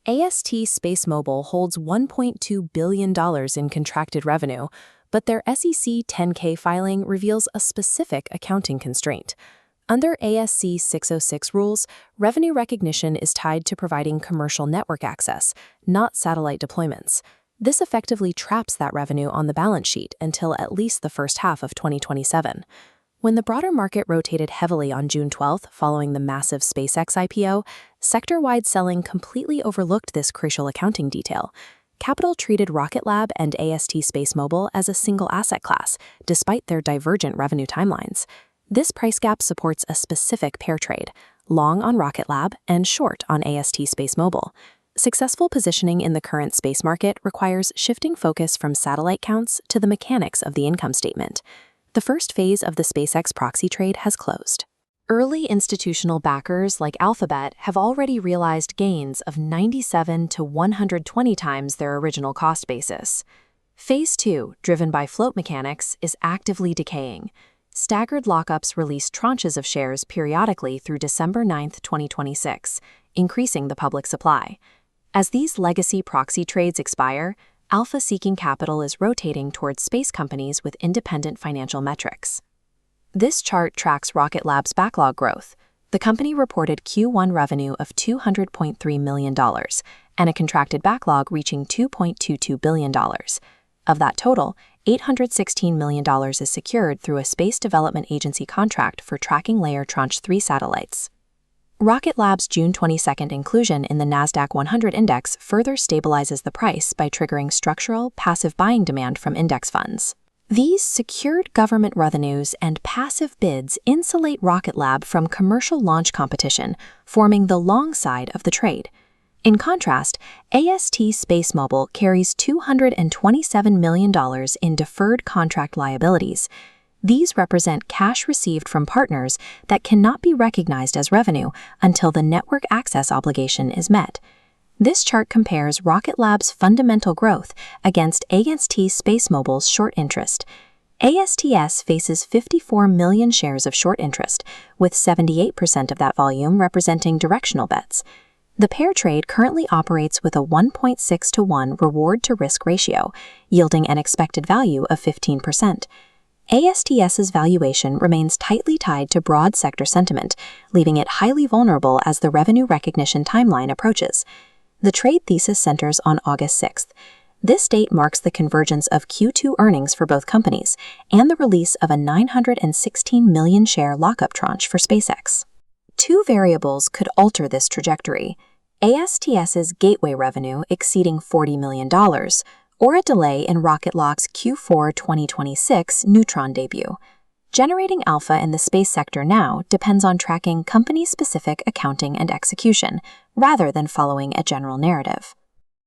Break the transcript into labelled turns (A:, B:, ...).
A: AST SpaceMobile holds $1.2 billion in contracted revenue, but their SEC 10K filing reveals a specific accounting constraint. Under ASC 606 rules, revenue recognition is tied to providing commercial network access, not satellite deployments. This effectively traps that revenue on the balance sheet until at least the first half of 2027. When the broader market rotated heavily on June 12th following the massive SpaceX IPO, sector-wide selling completely overlooked this crucial accounting detail. Capital treated Rocket Lab and AST SpaceMobile as a single asset class, despite their divergent revenue timelines. This price gap supports a specific pair trade, long on Rocket Lab and short on AST SpaceMobile. Successful positioning in the current space market requires shifting focus from satellite counts to the mechanics of the income statement. The first phase of the SpaceX proxy trade has closed. Early institutional backers like Alphabet have already realized gains of 97 to 120 times their original cost basis. Phase 2, driven by float mechanics, is actively decaying. Staggered lockups release tranches of shares periodically through December 9, 2026, increasing the public supply. As these legacy proxy trades expire, alpha-seeking capital is rotating towards space companies with independent financial metrics. This chart tracks Rocket Lab's backlog growth. The company reported Q1 revenue of $200.3 million and a contracted backlog reaching $2.22 billion. Of that total, $816 million is secured through a Space Development Agency contract for Tracking Layer Tranche 3 satellites. Rocket Lab's June 22nd inclusion in the NASDAQ 100 index further stabilizes the price by triggering structural, passive buying demand from index funds. These secured government revenues and passive bids insulate Rocket Lab from commercial launch competition, forming the long side of the trade. In contrast, AST SpaceMobile carries $227 million in deferred contract liabilities. These represent cash received from partners that cannot be recognized as revenue until the network access obligation is met. This chart compares Rocket Lab's fundamental growth against AST SpaceMobile's short interest. ASTS faces 54 million shares of short interest, with 78% of that volume representing directional bets. The pair trade currently operates with a 1.6 to 1 reward-to-risk ratio, yielding an expected value of 15%. ASTS's valuation remains tightly tied to broad sector sentiment, leaving it highly vulnerable as the revenue recognition timeline approaches. The trade thesis centers on August 6th. This date marks the convergence of Q2 earnings for both companies and the release of a 916 million share lockup tranche for SpaceX. Two variables could alter this trajectory: ASTS's gateway revenue exceeding $40 million, or a delay in Rocket Lab's Q4 2026 Neutron debut. Generating alpha in the space sector now depends on tracking company-specific accounting and execution, rather than following a general narrative.